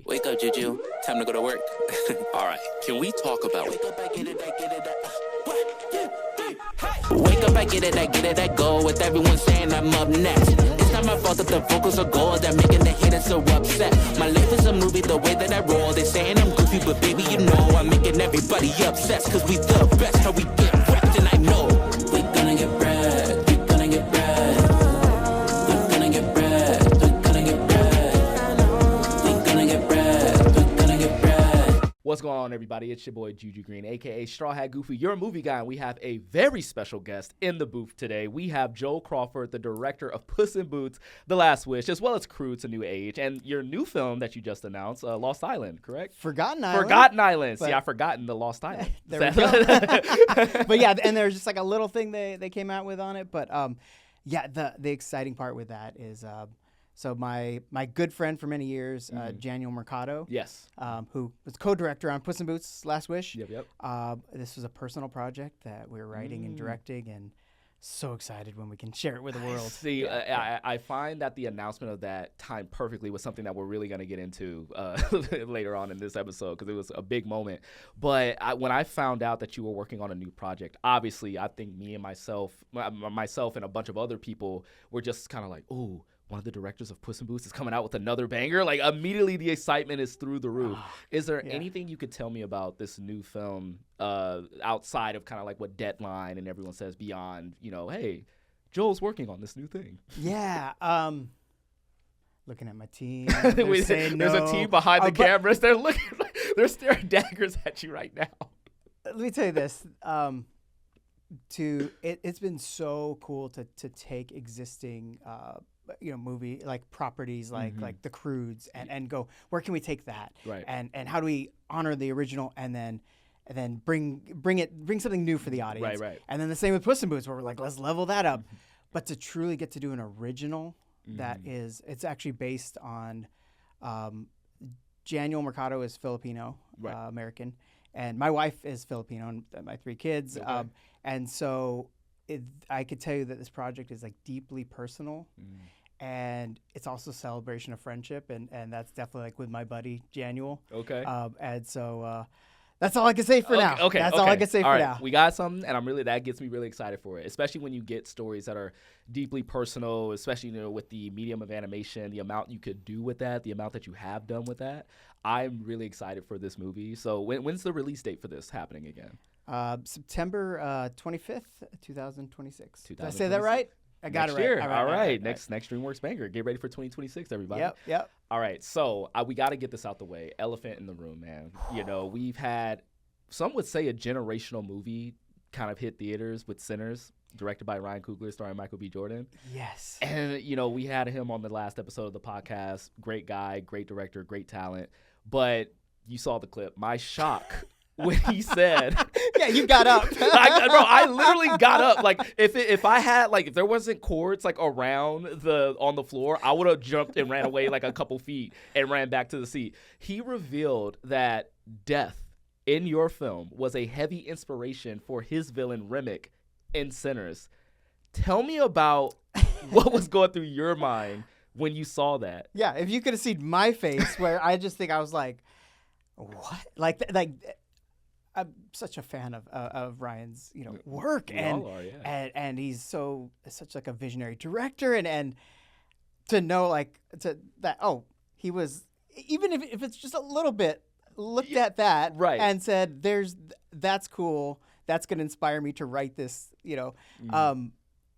Wake up, Juju. Time to go to work. All right, can we talk about wake up, I get it, I get it, wake up, I get it, I go with everyone saying I'm up next. It's not my fault that the vocals are gold, that making the haters so upset. My life is a movie, the way that I roll. They saying I'm goofy, but baby, you know I'm making everybody upset. Cause we the best, how we get wrecked, and I know we gonna get bread, we gonna get bread. We're gonna get bread, we're gonna get bread. We're gonna get bread, we're gonna get bread. What's going on, everybody? It's your boy Juju Green, aka Straw Hat Goofy, your movie guy, and we have a very special guest in the booth today. We have Joel Crawford, the director of Puss in Boots: The Last Wish, as well as Crew: It's a New Age, and your new film that you just announced, Lost Island, correct? Forgotten Island. Forgotten Island. See, I've forgotten the Lost Island. There we go. But yeah, and there's just like a little thing they came out with on it. But yeah, the exciting part with that is so my good friend for many years, Daniel Mercado. Yes. Who was co-director on Puss in Boots: Last Wish. Yep. This was a personal project that we're writing and directing, and so excited when we can share it with the world. See, I find that the announcement of that timed perfectly was something that we're really going to get into later on in this episode, because it was a big moment. But when I found out that you were working on a new project, obviously I think me and myself and a bunch of other people were just kind of like, ooh, one of the directors of Puss in Boots is coming out with another banger. Like, immediately the excitement is through the roof. Is there anything you could tell me about this new film outside of kind of like what Deadline and everyone says beyond, hey, Joel's working on this new thing? Yeah. Looking at my team. There's a team behind the cameras. They're staring daggers at you right now. Let me tell you this. It's been so cool to take existing movie like properties like the Croods and go, where can we take that, right? And how do we honor the original and then bring something new for the audience, right? And then the same with Puss in Boots, where we're like, let's level that up. But to truly get to do an original it's actually based on Daniel Mercado is Filipino, right. American, and my wife is Filipino, and my 3 kids. Okay. And so I could tell you that this project is like deeply personal, and it's also a celebration of friendship, and that's definitely like with my buddy Daniel. Okay. And so that's all I can say for now. Okay. That's all I can say for now. We got something, and that gets me really excited for it, especially when you get stories that are deeply personal, especially with the medium of animation, the amount you could do with that, the amount that you have done with that. I'm really excited for this movie. So when's the release date for this happening again? September 25th, 2026. Did I 2026? say that right? I got Next it right. year. All right. Next DreamWorks banger. Get ready for 2026, everybody. Yep. All right, so we got to get this out the way. Elephant in the room, man. We've had, some would say, a generational movie kind of hit theaters with Sinners, directed by Ryan Coogler, starring Michael B. Jordan. Yes. And, we had him on the last episode of the podcast. Great guy, great director, great talent. But you saw the clip. My shock when he said, yeah, you got up. I literally got up. Like, if there wasn't cords like around on the floor, I would have jumped and ran away like a couple feet and ran back to the seat. He revealed that death in your film was a heavy inspiration for his villain Remick in Sinners. Tell me about what was going through your mind when you saw that. Yeah, if you could have seen my face, where I just think I was like, what? Like I'm such a fan of Ryan's work, and he's such like a visionary director, and to know he was, even if it's just a little bit, looked at that right. and said, that's cool, that's gonna inspire me to write this,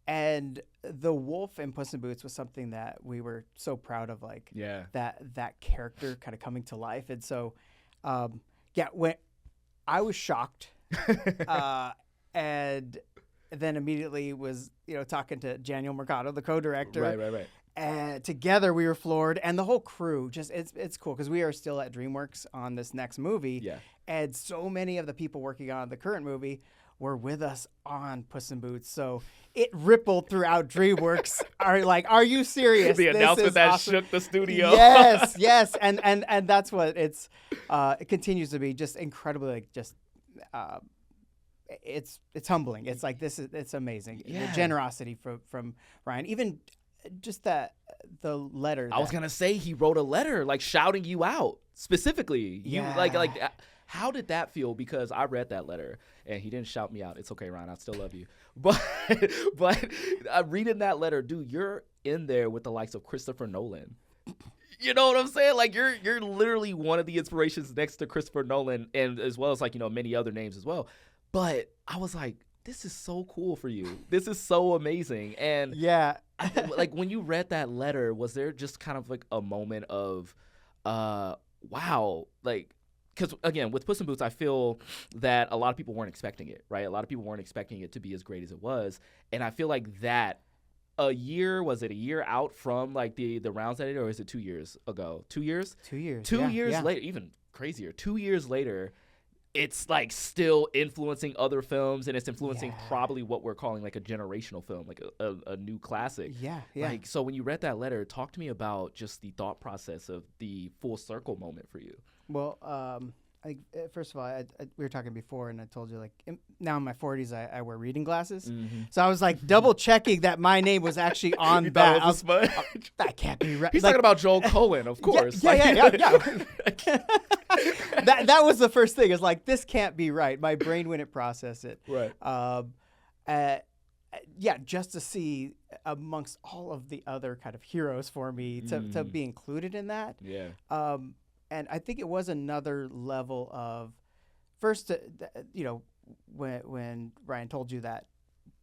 and the wolf in Puss in Boots was something that we were so proud of, that character kind of coming to life. And so when I was shocked, and then immediately was talking to Daniel Mercado, the co-director. Right. And together we were floored, and the whole crew. Just it's cool because we are still at DreamWorks on this next movie. Yeah. And so many of the people working on the current movie were with us on Puss in Boots, so it rippled throughout DreamWorks. Are you serious? The announcement that shook the studio. Yes, and that's what it continues to be, just incredibly it's humbling. It's like it's amazing. Yeah. The generosity from Ryan. Even just that the letter. I was gonna say he wrote a letter like shouting you out specifically. You like how did that feel? Because I read that letter and he didn't shout me out. It's okay, Ryan. I still love you. But reading that letter, dude, you're in there with the likes of Christopher Nolan. You know what I'm saying? Like you're literally one of the inspirations next to Christopher Nolan, and as well as like, you know, many other names as well. But I was like, this is so cool for you. This is so amazing. And yeah, like when you read that letter, was there just kind of like a moment of, wow, like, because again, with Puss in Boots, I feel that a lot of people weren't expecting it, right? A lot of people weren't expecting it to be as great as it was, and I feel like that. Was it a year out from like the rounds that it, or is it 2 years ago? 2 years? 2 years. 2 years later, even crazier. 2 years later, it's like still influencing other films, and it's influencing probably what we're calling like a generational film, like a new classic. Yeah. Like, so when you read that letter, talk to me about just the thought process of the full circle moment for you. Well, first of all, we were talking before, and I told you, like, now in my 40s, I wear reading glasses. Mm-hmm. So I was, like, double-checking that my name was actually on that. That can't be right. He's like, talking about Joel Cohen, of course. Yeah. That was the first thing. Is like, this can't be right. My brain wouldn't process it. Right. Just to see amongst all of the other kind of heroes for me to be included in that. Yeah. And I think it was another level of, first, when Ryan told you that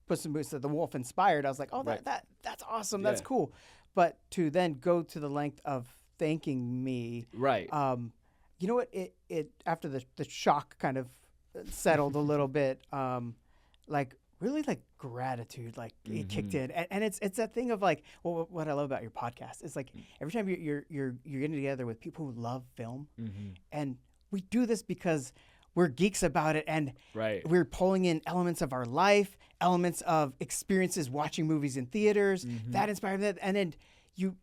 Puss in Boots, the wolf inspired, I was like, oh, right. that's awesome, that's cool. But to then go to the length of thanking me, right? You know what? It after the shock kind of settled a little bit, really like gratitude, like it kicked in, and it's that thing of like, well, what I love about your podcast is like every time you're getting together with people who love film, and we do this because we're geeks about it, and we're pulling in elements of our life, elements of experiences watching movies in theaters that inspire that, and then you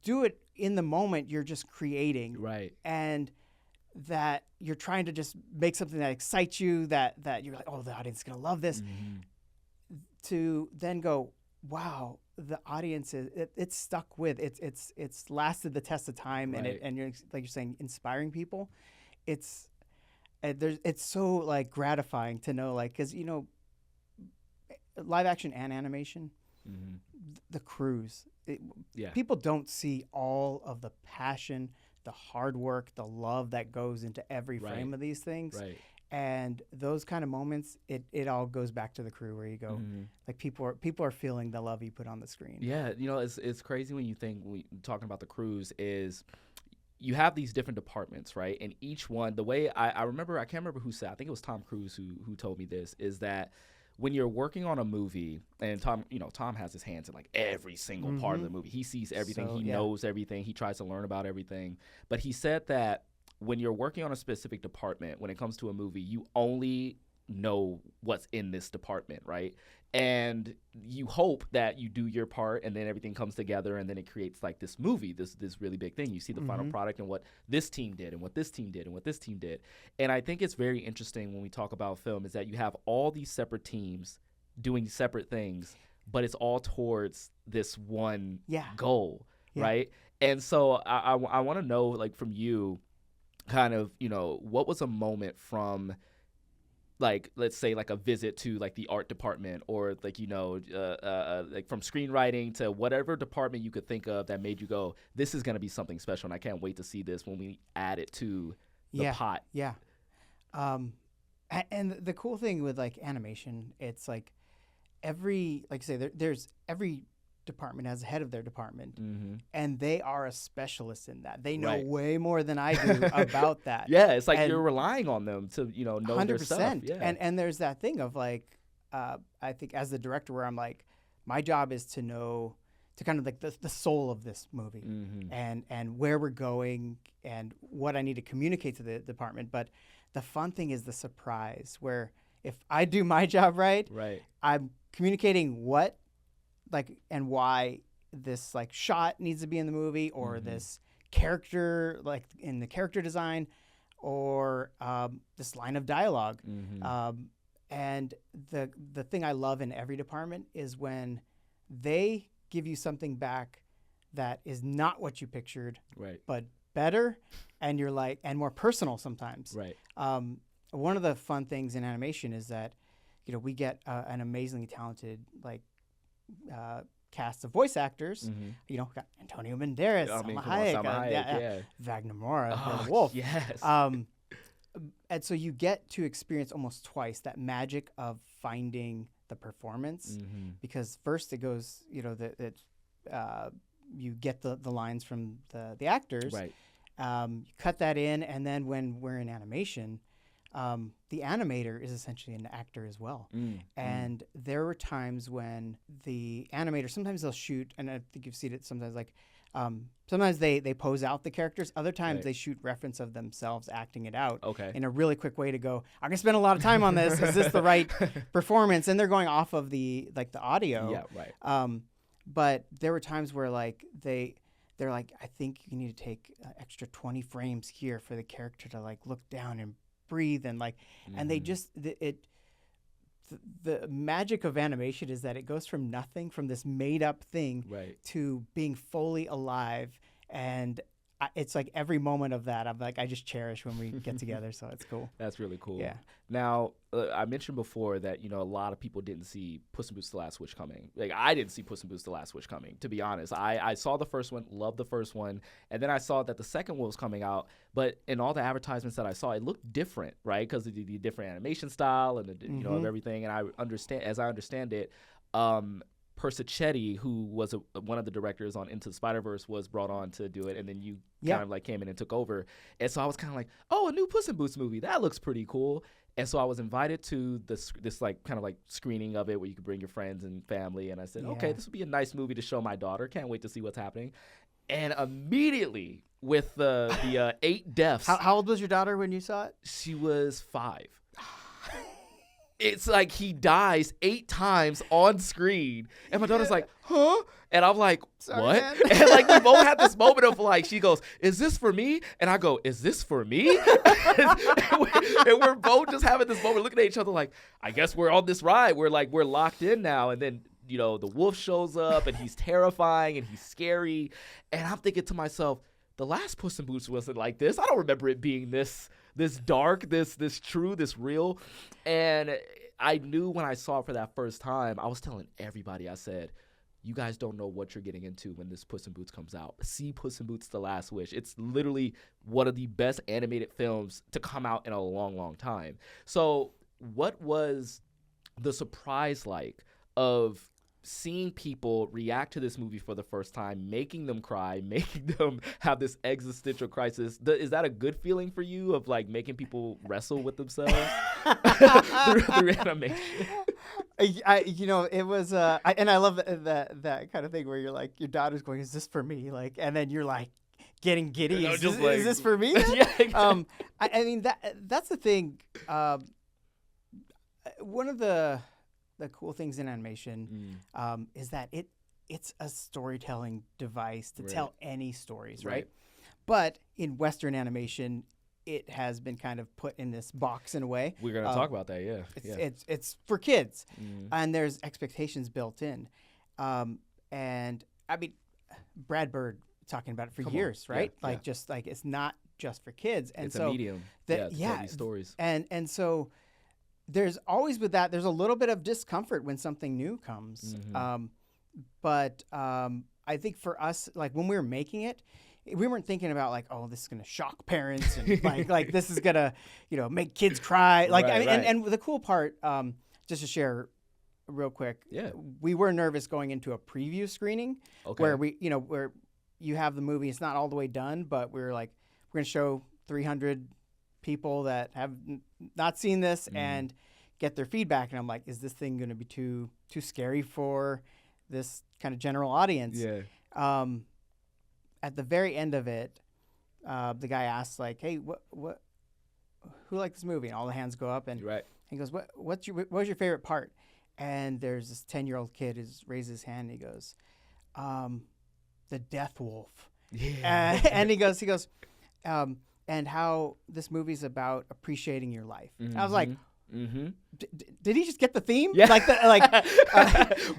do it in the moment. You're just creating, and that you're trying to just make something that excites you, that you're like, oh, the audience is going to love this. To then go, wow, the audience it's stuck with it's lasted the test of time, and you're like you're saying, inspiring people. It's so like gratifying to know, like, because live action and animation, the crews, people don't see all of the passion, the hard work, the love that goes into every frame of these things. And those kind of moments, it all goes back to the crew, where you go, like people are feeling the love you put on the screen. Yeah, it's crazy when you think, talking about the crews, is you have these different departments, right? And each one, the way I remember, I can't remember who said, I think it was Tom Cruise who told me this, is that when you're working on a movie, and Tom has his hands in like every single part of the movie. He sees everything. He knows everything. He tries to learn about everything. But he said that when you're working on a specific department, when it comes to a movie, you only know what's in this department, right? And you hope that you do your part, and then everything comes together, and then it creates like this movie, this really big thing. You see the final product and what this team did, and what this team did, and what this team did. And I think it's very interesting when we talk about film, is that you have all these separate teams doing separate things, but it's all towards this one goal, right? And so I want to know, like, from you, kind of, what was a moment from, like, let's say like a visit to like the art department, or like, like from screenwriting to whatever department you could think of that made you go, this is going to be something special, and I can't wait to see this when we add it to the pot. Yeah. And the cool thing with like animation, it's like like I say, there's every department has a head of their department, and they are a specialist in that. They know way more than I do about that. It's like you're relying on them to know 100%. Their stuff. And there's that thing of like, I think as the director, where I'm like, my job is to know, to kind of like the soul of this movie, and where we're going and what I need to communicate to the department. But the fun thing is the surprise, where if I do my job right, I'm communicating what, like, and why this like shot needs to be in the movie, or this character, like in the character design, or this line of dialogue. And the thing I love in every department is when they give you something back that is not what you pictured, right, but better, and you're like, and more personal sometimes. right, One of the fun things in animation is that, we get an amazingly talented cast of voice actors. mm-hmm. Got Antonio Banderas, Salma Hayek, Wagner Moura, the Wolf. Yes. And so you get to experience almost twice that magic of finding the performance, because first it goes, you get the lines from the actors, right. You cut that in, and then when we're in animation, the animator is essentially an actor as well. And there were times when the animator, sometimes they'll shoot, and I think you've seen it sometimes, like sometimes they pose out the characters. Other times they shoot reference of themselves acting it out in a really quick way to go, I'm going to spend a lot of time on this. Is this the right performance? And they're going off of the audio. Yeah, right. But there were times where they're like, I think you need to take extra 20 frames here for the character to look down and breathe, and and they just the magic of animation is that it goes from nothing, from this made up thing, to being fully alive, and it's like every moment of that I just cherish when we get together. So it's cool. That's really cool. Yeah. Now, I mentioned before that a lot of people didn't see Puss in Boots: The Last Wish coming. I didn't see Puss in Boots: The Last Wish coming, to be honest. I saw the first one, loved the first one, and then I saw that the second one was coming out. But in all the advertisements that I saw, it looked different, right? Because of the different animation style and the of everything. And I understand it. Persichetti, who was one of the directors on Into the Spider-Verse, was brought on to do it, and then you kind of came in and took over. And so I was kind of like, oh, a new Puss in Boots movie, that looks pretty cool. And so I was invited to this kind of screening of it where you could bring your friends and family, and I said, okay, this would be a nice movie to show my daughter. Can't wait to see what's happening. And immediately with the 8 deaths. How old was your daughter when you saw it? She was 5. It's like he dies 8 times on screen, and my daughter's like, huh? And I'm like, sorry, what? Man. And we both had this moment of she goes, is this for me? And I go, is this for me? and we're both just having this moment looking at each other like, I guess we're on this ride. We're locked in now. And then, the wolf shows up, and he's terrifying and he's scary. And I'm thinking to myself, the last Puss in Boots wasn't like this. I don't remember it being this dark, this true, this real. And I knew when I saw it for that first time, I was telling everybody, I said, you guys don't know what you're getting into when this Puss in Boots comes out. See Puss in Boots: The Last Wish. It's literally one of the best animated films to come out in a long, long time. So what was the surprise of seeing people react to this movie for the first time, making them cry, making them have this existential crisis? Is that a good feeling for you, of making people wrestle with themselves through animation? It was, and I love that kind of thing where you're like, your daughter's going, is this for me? Like, and then you're like getting giddy. Is this for me? Yeah, exactly. I mean, that's the thing. One of the cool things in animation is that it's a storytelling device to tell any stories, right? But in Western animation, it has been kind of put in this box in a way. We're going to talk about that, yeah. It's for kids, and there's expectations built in. And I mean, Brad Bird talking about it for years, right? Yeah, it's not just for kids. And it's so a medium to tell these stories. And so there's always with that, there's a little bit of discomfort when something new comes. But I think for us, when we were making it, we weren't thinking about oh, this is gonna shock parents and like this is gonna make kids cry. And the cool part, just to share real quick, we were nervous going into a preview screening where where you have the movie, it's not all the way done, but we're gonna show 300 people that have not seen this and get their feedback, and I'm like, is this thing gonna be too scary for this kind of general audience? At the very end of it, the guy asks hey, who liked this movie? And all the hands go up, and he goes, what was your favorite part? And there's this 10-year-old kid who raises his hand, and he goes, the death wolf. And he goes, and how this movie's about appreciating your life. And I was like, Mm-hmm. Did he just get the theme? Yeah.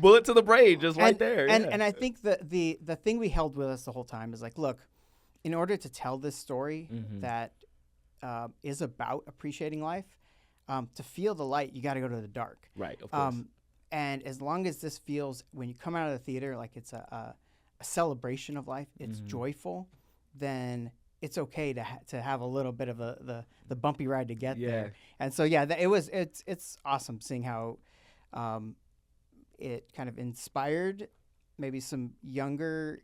Bullet to the brain, just right there. And I think the thing we held with us the whole time is like, look, in order to tell this story that is about appreciating life, to feel the light, you got to go to the dark. Right, of course. And as long as this feels, when you come out of the theater, like it's a celebration of life, it's joyful, then it's okay to have a little bit of the bumpy ride to get there. And so it's awesome seeing how it kind of inspired maybe some younger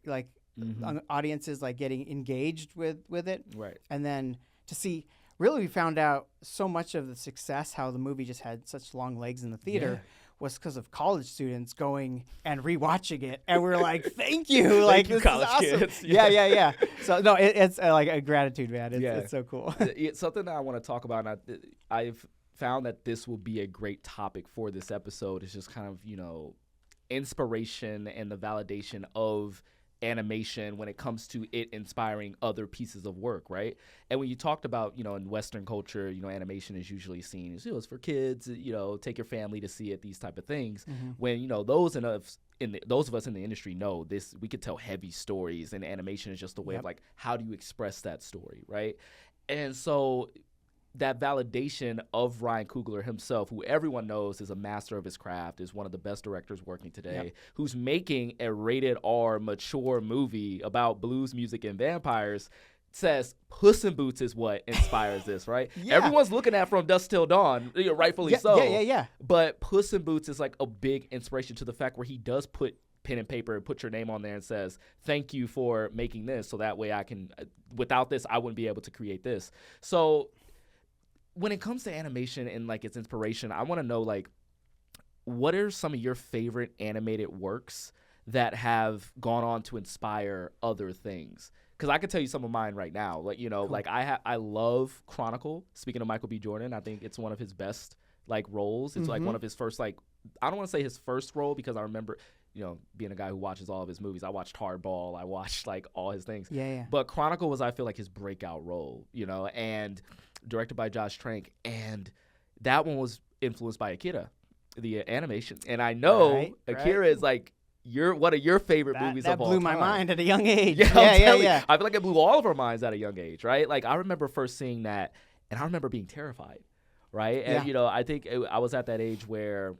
audiences like getting engaged with it. Right. And then to see, really we found out so much of the success, how the movie just had such long legs in the theater. Was because of college students going and rewatching it, and we're like, "Thank you, like this college is awesome." kids. Yeah. So no, it's like a gratitude, man. It's so cool. It's something that I want to talk about, and I've found that this will be a great topic for this episode. Is just kind of inspiration and the validation of animation when it comes to it inspiring other pieces of work, right? And when you talked about, in Western culture, animation is usually seen as, it's for kids, take your family to see it, these type of things. When, those of us in the industry know this, we could tell heavy stories, and animation is just a way of like, how do you express that story, right? And so that validation of Ryan Coogler himself, who everyone knows is a master of his craft, is one of the best directors working today, who's making a rated R mature movie about blues music and vampires, says Puss in Boots is what inspires this, right? Everyone's looking at From Dusk Till Dawn, rightfully so. Yeah. But Puss in Boots is like a big inspiration to the fact where he does put pen and paper and put your name on there and says, thank you for making this, so that way I can, without this, I wouldn't be able to create this. So when it comes to animation and like its inspiration, I want to know like, what are some of your favorite animated works that have gone on to inspire other things? Because I can tell you some of mine right now. Like, cool. Like I love Chronicle. Speaking of Michael B. Jordan, I think it's one of his best like roles. It's like one of his first like, I don't want to say his first role, because I remember, being a guy who watches all of his movies. I watched Hardball. I watched like all his things. Yeah. But Chronicle was, I feel like, his breakout role, and directed by Josh Trank. And that one was influenced by Akira, the animation. And I know Akira is like one of your favorite movies of all time. That blew my mind at a young age. Yeah. I feel like it blew all of our minds at a young age, right? Like I remember first seeing that, and I remember being terrified, right? And, I think I was at that age where,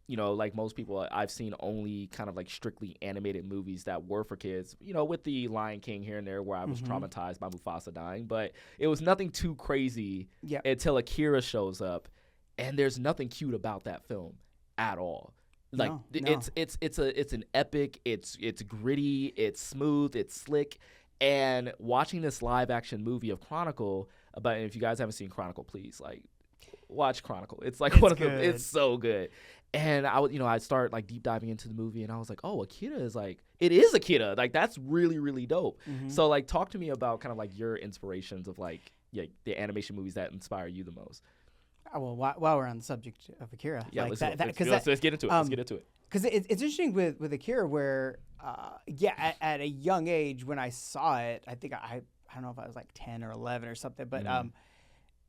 like most people, I've seen only kind of like strictly animated movies that were for kids, with the Lion King here and there where I was traumatized by Mufasa dying. But it was nothing too crazy until Akira shows up, and there's nothing cute about that film at all. Like it's an epic, it's gritty, it's smooth, it's slick. And watching this live action movie of Chronicle, and if you guys haven't seen Chronicle, please like watch Chronicle. It's like it's so good. And I start like deep diving into the movie, and I was like, oh, Akira is like, it is Akira. Like that's really, really dope. So like, talk to me about kind of like your inspirations of like the animation movies that inspire you the most. Well, while we're on the subject of Akira, let's get into it. Let's get into it. Because it's interesting with Akira, where at a young age when I saw it, I think I don't know if I was like 10 or 11 or something, but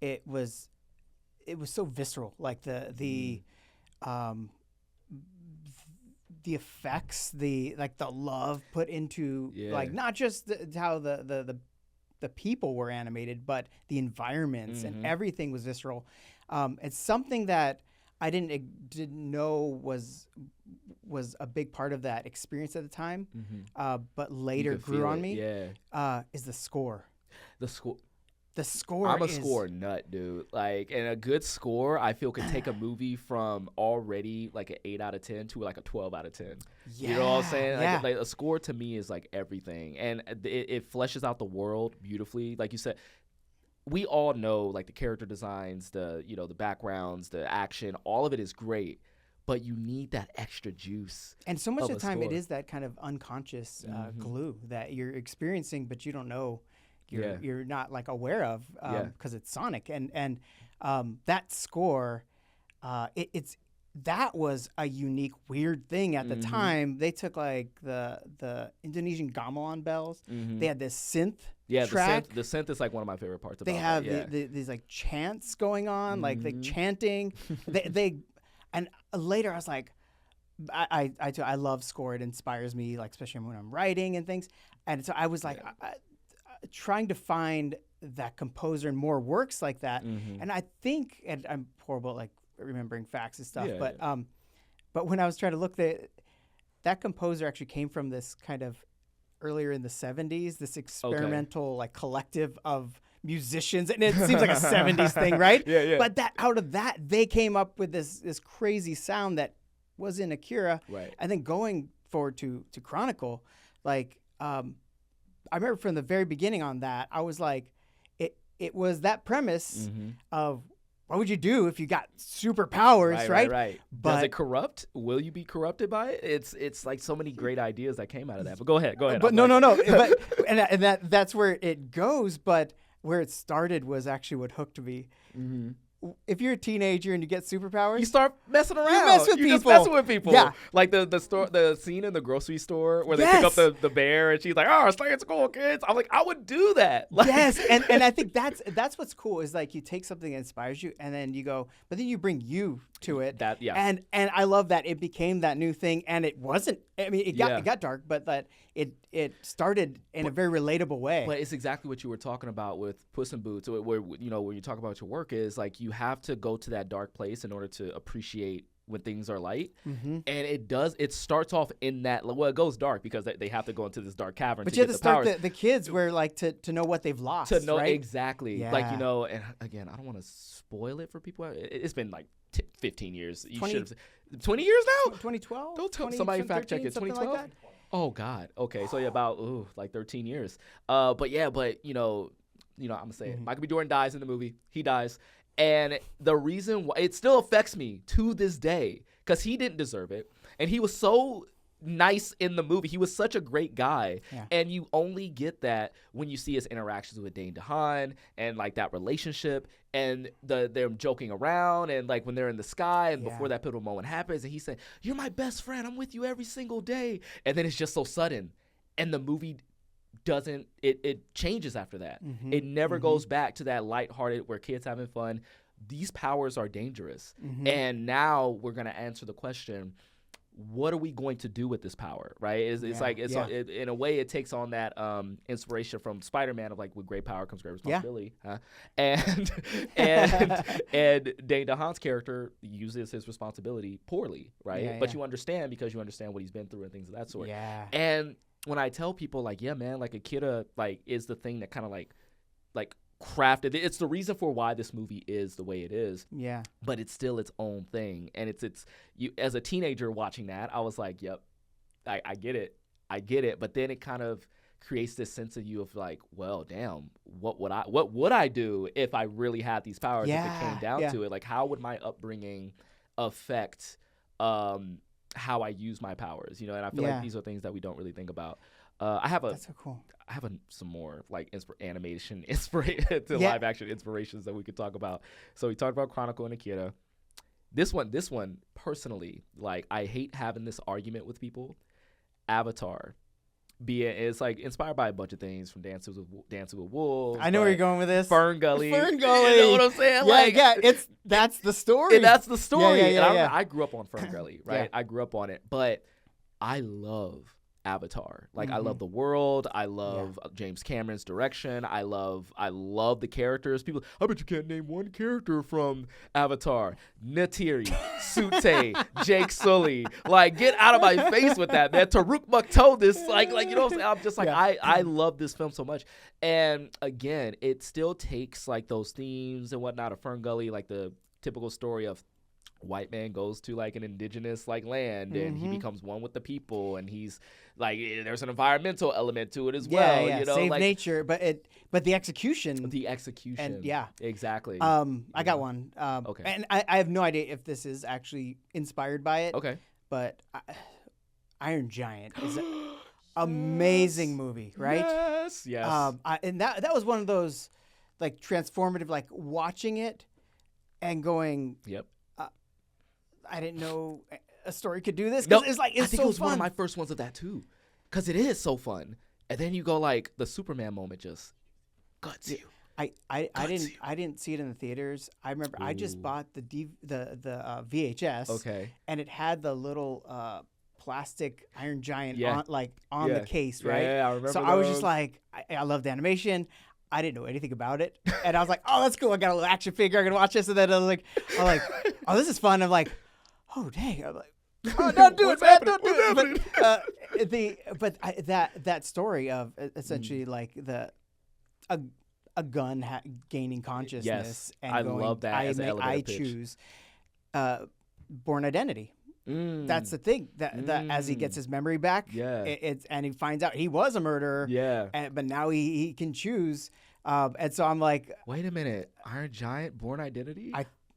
it was so visceral, like the effects, the love put into like not just how the people were animated, but the environments and everything was visceral. It's something that I didn't know was a big part of that experience at the time, but later grew on me. Is the score. The score. I'm a score nut, dude. Like, and a good score, I feel, could take a movie from already like an 8 out of 10 to like a 12 out of 10. You know what I'm saying? Like a score to me is like everything, and it fleshes out the world beautifully. Like you said, we all know like the character designs, the backgrounds, the action, all of it is great. But you need that extra juice. And so much of the time, it is that kind of unconscious glue that you're experiencing, but you don't know. You're not like aware of because it's sonic, and that score, it's that was a unique, weird thing at the time. They took like the Indonesian gamelan bells. They had this synth track. The synth is like one of my favorite parts about They have that. these like chants going on, like chanting. And later I was like, I love score. It inspires me, like especially when I'm writing and things. And so I was like trying to find that composer in more works like that. And I think, and I'm horrible at like remembering facts and stuff, but when I was trying to look, that composer actually came from this kind of earlier in the 70s, this experimental like collective of musicians, and it seems like a 70s thing, right? But that out of that they came up with this crazy sound that was in Akira. And then going forward to Chronicle, like I remember from the very beginning on that, I was like, it was that premise of what would you do if you got superpowers, right? Right. But does it corrupt? Will you be corrupted by it? It's like so many great ideas that came out of that. But go ahead. But no. But and that's where it goes. But where it started was actually what hooked me. If you're a teenager and you get superpowers, you start messing around. You mess with people. Just messing with people. Yeah. Like the scene in the grocery store where they pick up the bear and she's like, "Oh, stay at school, kids." I'm like, I would do that. Like, yes, and I think that's what's cool is like you take something that inspires you and then you go, but then you bring you to it. And I love that it became that new thing, and it wasn't. I mean, it got dark, but that it started in a very relatable way. But it's exactly what you were talking about with Puss in Boots, where when you talk about your work is like you have to go to that dark place in order to appreciate when things are light. And it starts off in that, well, it goes dark because they have to go into this dark cavern. But to you have get to start powers. The kids where like to know what they've lost. To know right? exactly. Like, and again, I don't want to spoil it for people. It's been like 15 years. 20 years now? 2012? Don't tell somebody fact check it. 2012? Like oh God. Okay. So about like 13 years. But I'm gonna say it. Michael B. Jordan dies in the movie. He dies. And the reason why it still affects me to this day, because he didn't deserve it. And he was so nice in the movie. He was such a great guy. And you only get that when you see his interactions with Dane DeHaan and like that relationship and they're joking around and like when they're in the sky and before that pivotal moment happens and he said, "You're my best friend. I'm with you every single day." And then it's just so sudden. And the movie doesn't, it changes after that. It never goes back to that lighthearted where kids having fun. These powers are dangerous. And now we're going to answer the question, what are we going to do with this power, right? In a way, it takes on that inspiration from Spider-Man of like, with great power comes great responsibility. And Dane DeHaan's character uses his responsibility poorly, right? But you understand because you understand what he's been through and things of that sort. And when I tell people like, yeah, man, like Akira like is the thing that kind of like crafted. It's the reason for why this movie is the way it is. But it's still its own thing. And it's you as a teenager watching that, I was like, yep, I get it. But then it kind of creates this sense of you of like, well, damn, what would I do if I really had these powers? If it came down to it, like how would my upbringing affect how I use my powers? And I feel like these are things that we don't really think about. That's so cool. I have some more like animation inspiration to live action inspirations that we could talk about. So we talked about Chronicle and Akira. This one personally, like I hate having this argument with people. Avatar, it's like inspired by a bunch of things from Dancing with Wolves. I know where you're going with this. Fern Gully. You know what I'm saying? That's the story. That's the story. Yeah. I grew up on Fern Gully, right? I grew up on it, but I love Avatar. Like I love the world. I love James Cameron's direction. I love the characters. People, I bet you can't name one character from Avatar. Neytiri, Sute, Jake Sully. Like get out of my face with that, man. Taruk Makto, this like you know what I'm saying? I'm just like I love this film so much. And again, it still takes like those themes and whatnot of Fern Gully, like the typical story of white man goes to like an indigenous like land and he becomes one with the people and he's like there's an environmental element to it as well. Save nature, but the execution and exactly. I got one. Okay, and I have no idea if this is actually inspired by it. Okay, but Iron Giant is an amazing movie, right? Yes. And that was one of those like transformative, like watching it and going, yep. I didn't know a story could do this. No, It's like, it's I think so it was fun. one of my first ones of that too, because it is so fun. And then you go like the Superman moment just guts you. I didn't see it in the theaters. I remember I just bought the VHS. Okay. And it had the little plastic Iron Giant Yeah. on the case, right? Yeah, I remember So I was those. just like, I loved animation. I didn't know anything about it, and I was like, "Oh, that's cool! I got a little action figure. I can watch this." And then I was like, "Oh, this is fun." I'm like, "Oh, dang!" I'm like, "Oh, don't do it, man! Don't do it!" But that story of essentially like a gun gaining consciousness. Yes, and I going, love that as an elevator I pitch. choose Born Identity. That's the thing that as he gets his memory back, Yeah. and he finds out he was a murderer. Yeah. But now he can choose. And so I'm like, Wait a minute, Iron Giant, Born Identity?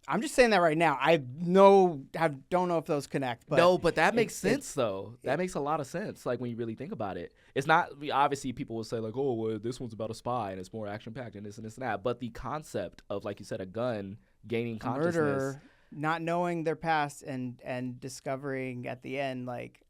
I'm just saying that right now. I don't know if those connect. But no, but that makes sense though. That makes a lot of sense. Like when you really think about it, it's not obviously people will say like, oh, well, this one's about a spy and it's more action packed and this and this and that. But the concept of, like you said, a gun gaining consciousness. murder, not knowing their past and discovering at the end like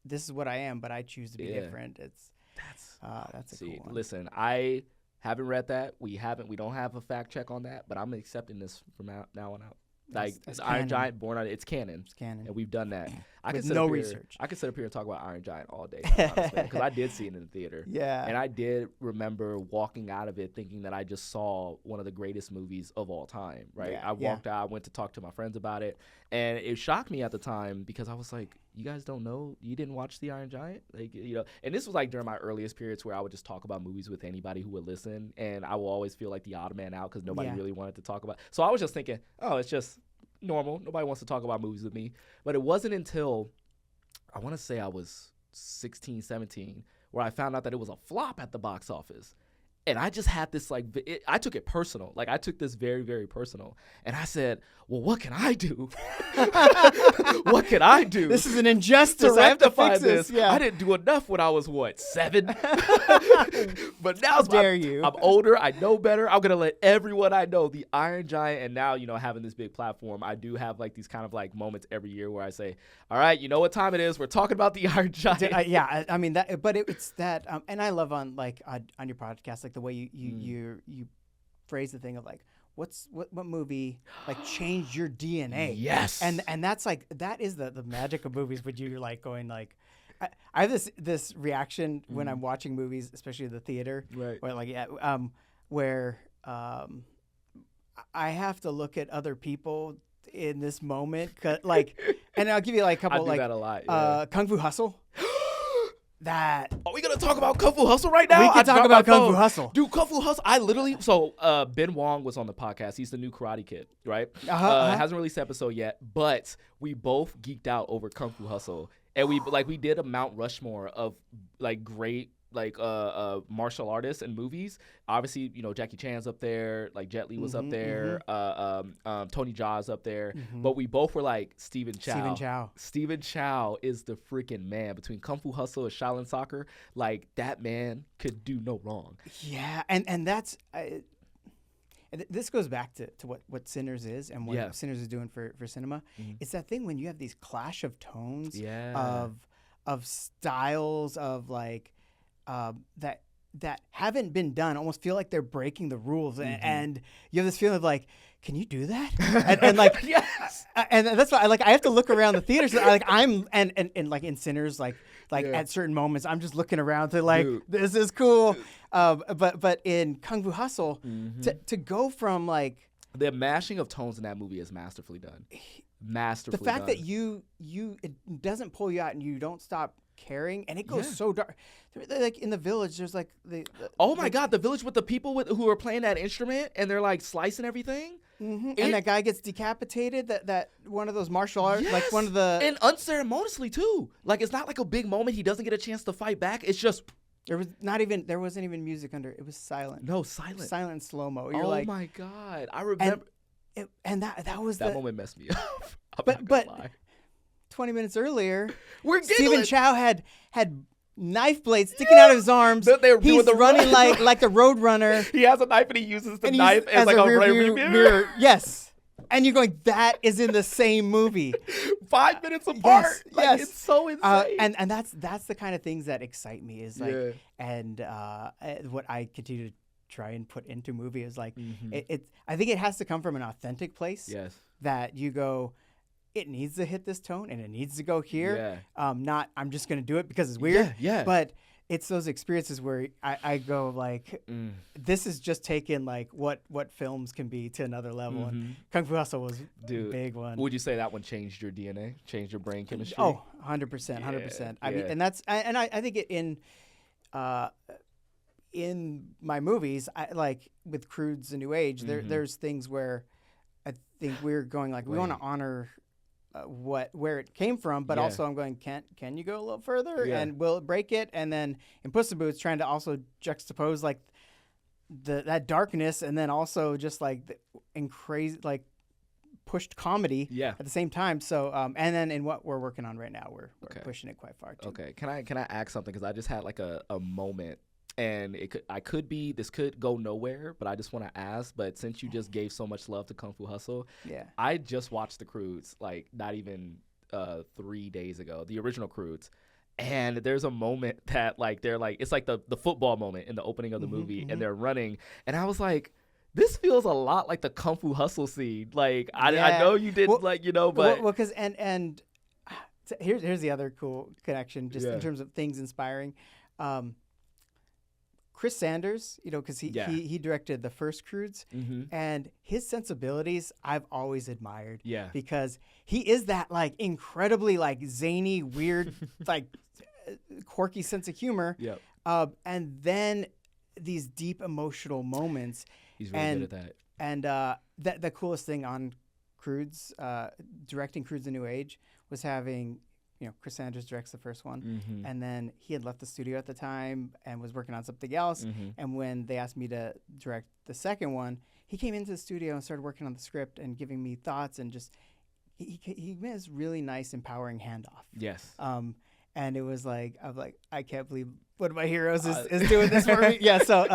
this is what I am, but I choose to be different. That's a cool one. Listen, I haven't read that. We don't have a fact check on that, but I'm accepting this from now on out. Like That's Iron canon. Giant, Born on it's canon. It's canon. And we've done that. With no research. I could sit up here and talk about Iron Giant all day, because I did see it in the theater. Yeah. And I did remember walking out of it thinking that I just saw one of the greatest movies of all time, right? Yeah, I walked out, I went to talk to my friends about it, and it shocked me at the time because I was like, you guys don't know? You didn't watch The Iron Giant? Like, you know, and this was like during my earliest periods where I would just talk about movies with anybody who would listen, and I will always feel like the odd man out because nobody really wanted to talk about. So I was just thinking, oh, it's just normal. Nobody wants to talk about movies with me. But it wasn't until I want to say I was 16, 17 where I found out that it was a flop at the box office. And I just had this I took it personal. Like I took this very, very personal. And I said, well, what can I do? What can I do? This is an injustice. To I have to rectify fix this. Yeah. I didn't do enough when I was 7? But now I'm older. I know better. I'm gonna let everyone I know, the Iron Giant, and now having this big platform, I do have like these kind of like moments every year where I say, all right, you know what time it is? We're talking about the Iron Giant. Yeah, I mean that, but it's that, and I love on your podcast like the way you phrase the thing of like what movie like changed your DNA. Yes. And that's like that is the magic of movies. But you're like going like I have this reaction when I'm watching movies, especially the theater, right? Where I have to look at other people in this moment, and I'll give you like a couple I do that a lot. Kung Fu Hustle. That are we gonna talk about Kung Fu Hustle right now? We can talk about Kung Fu Hustle. Dude, Kung Fu Hustle. I literally Ben Wong was on the podcast. He's the new Karate Kid, right? Hasn't released an episode yet, but we both geeked out over Kung Fu Hustle, and we did a Mount Rushmore of like great martial artists and movies. Obviously, Jackie Chan's up there, like Jet Li was up there, Tony Jaa's up there, but we both were like Stephen Chow. Stephen Chow is the freaking man. Between Kung Fu Hustle and Shaolin Soccer, like that man could do no wrong. Yeah, and that's this goes back to what Sinners is and what Sinners is doing for cinema. It's that thing when you have these clash of tones, of styles, of like that haven't been done, almost feel like they're breaking the rules, and you have this feeling of like, can you do that? and like yes, and that's why I have to look around the theaters. Like I'm and like in Sinners, like at certain moments, I'm just looking around to like, dude, this is cool. But in Kung Fu Hustle, to go from like the mashing of tones in that movie is masterfully done. Masterfully the fact done. that it doesn't pull you out and you don't stop caring, and it goes so dark. Like in the village, there's like oh my god, the village with the people who are playing that instrument and they're like slicing everything, and that guy gets decapitated. That one of those martial arts, like one of the, and unceremoniously too. Like it's not like a big moment. He doesn't get a chance to fight back. It's just there wasn't even music under. It was silent. No, silent. Silent slow mo. Oh my god, I remember. And that was that moment messed me up. But 20 minutes earlier, we're giggling. Stephen Chow had knife blades sticking out of his arms. He's running like the Road Runner. He has a knife and he uses the knife as like a rearview mirror. Yes. And you're going, that is in the same movie. 5 minutes apart. Yes, Like, yes. it's so insane. And that's the kind of things that excite me is like, and what I continue to try and put into movie is like, I think it has to come from an authentic place. Yes. That you go, it needs to hit this tone and it needs to go here. Not, I'm just going to do it because it's weird. Yeah. But it's those experiences where I go like, this is just taking like what films can be to another level. And Kung Fu Hustle was a big one. Would you say that one changed your DNA, changed your brain chemistry? Oh, 100%. I mean, and that's, and I think it in my movies, I like with Crude's A New Age, there's things where I think we're going like, we want to honor where it came from, but also I'm going, can you go a little further and will it break it? And then in Puss in Boots, trying to also juxtapose like that darkness and then also just like in crazy like pushed comedy at the same time. So and then in what we're working on right now, we're pushing it quite far too. Okay, can I ask something, because I just had like a moment. And this could go nowhere, but I just want to ask. But since you just gave so much love to Kung Fu Hustle, I just watched the Crudes like not even 3 days ago, the original Crudes, and there's a moment that like they're like, it's like the football moment in the opening of the movie, and they're running, and I was like, this feels a lot like the Kung Fu Hustle scene. Like I know you didn't but because and here's the other cool connection just in terms of things inspiring. Chris Sanders, because he directed the first Crudes, and his sensibilities I've always admired. Yeah, because he is that like incredibly like zany, weird, like quirky sense of humor. Yeah, and then these deep emotional moments. He's really good at that. And the coolest thing on Crudes, directing Crudes A New Age, was having. Chris Sanders directs the first one, and then he had left the studio at the time and was working on something else. And when they asked me to direct the second one, he came into the studio and started working on the script and giving me thoughts and just he made this really nice, empowering handoff. Yes. And it was like I can't believe one of my heroes is doing this for me. Yeah. So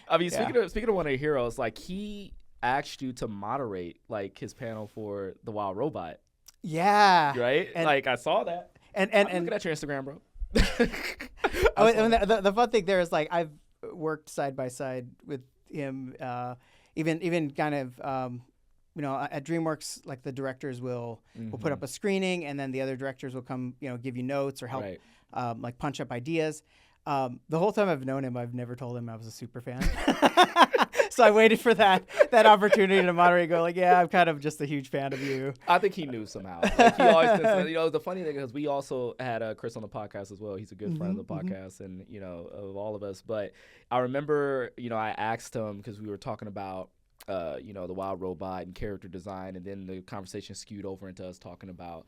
I mean, speaking of one of your heroes, like he asked you to moderate like his panel for The Wild Robot. Yeah. Right? And, like, I saw that. And looking at your Instagram, bro. The fun thing there is, like, I've worked side by side with him, even kind of, at DreamWorks, like, the directors will put up a screening, and then the other directors will come, give you notes or help, like, punch up ideas. The whole time I've known him, I've never told him I was a super fan. So I waited for that opportunity to moderate and go like, yeah, I'm kind of just a huge fan of you. I think he knew somehow. Like, he always, the funny thing is we also had Chris on the podcast as well. He's a good friend of the podcast and, of all of us. But I remember, I asked him because we were talking about, the Wild Robot and character design, and then the conversation skewed over into us talking about,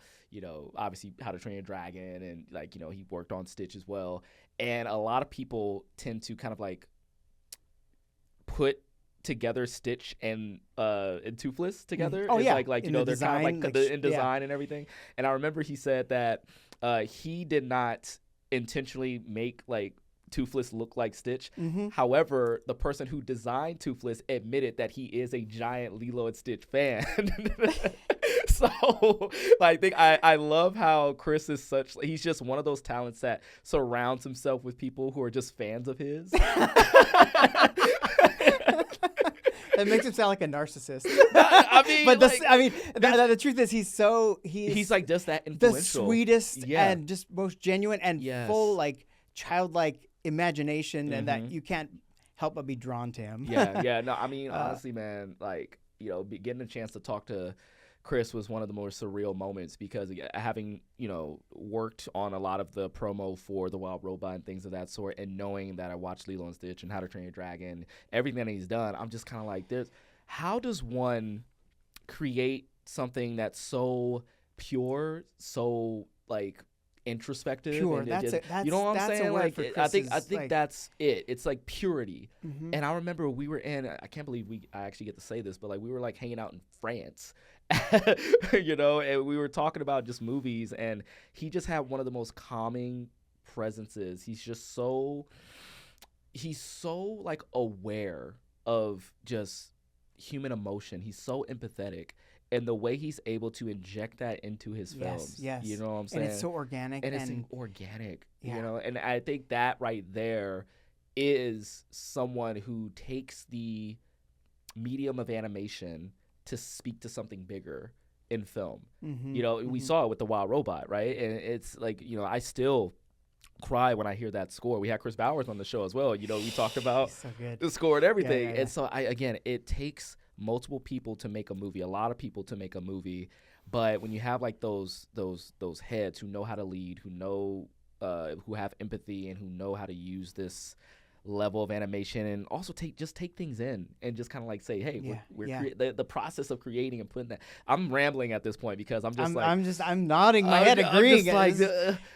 obviously How to Train Your Dragon, and like, he worked on Stitch as well. And a lot of people tend to kind of like put together Stitch and Toothless together. Oh, yeah. Like in they're design, kind of like in design and everything. And I remember he said that he did not intentionally make like Toothless look like Stitch. However, the person who designed Toothless admitted that he is a giant Lilo and Stitch fan. So I love how Chris is he's just one of those talents that surrounds himself with people who are just fans of his. It makes him sound like a narcissist. But the truth is he's like just that influential. The sweetest and just most genuine and full like childlike imagination, and that you can't help but be drawn to him. No, I mean, honestly, man, like, getting a chance to talk to Chris was one of the more surreal moments, because having, worked on a lot of the promo for The Wild Robot and things of that sort, and knowing that I watched Lilo and Stitch and How to Train Your Dragon, everything that he's done, I'm just kind of like, how does one create something that's so pure, so like introspective? Pure. And that's you know what I'm saying? Like, I think like, that's it. It's like purity. And I remember we were I can't believe I actually get to say this, but like we were like hanging out in France. And we were talking about just movies, and he just had one of the most calming presences. He's so like aware of just human emotion. He's so empathetic. and the way he's able to inject that into his films. Yes. You know what I'm saying? And it's so organic. And it's organic, yeah. you know? And I think that right there is someone who takes the medium of animation to speak to something bigger in film. You know, we saw it with The Wild Robot, right? And it's like, you know, I still cry when I hear that score. We had Chris Bowers on the show as well. You know, we talked about so good. the score and everything. Yeah. And so again, it takes multiple people to make a movie, a lot of people to make a movie. But when you have like those heads who know how to lead, who know, who have empathy and who know how to use this level of animation and also take things in and just kind of like say, hey, the process of creating and putting that. I'm rambling at this point because I'm nodding my head agreeing. Like,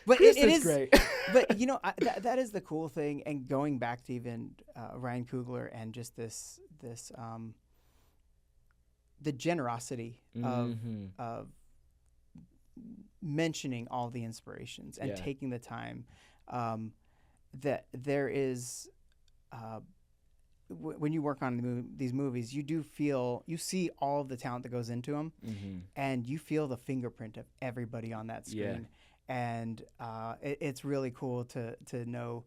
but it is great. But you know, that is the cool thing. And going back to even Ryan Coogler and just this the generosity of mentioning all the inspirations and taking the time, that there is. When you work on these movies, you see all of the talent that goes into them, and you feel the fingerprint of everybody on that screen, and it's really cool to know.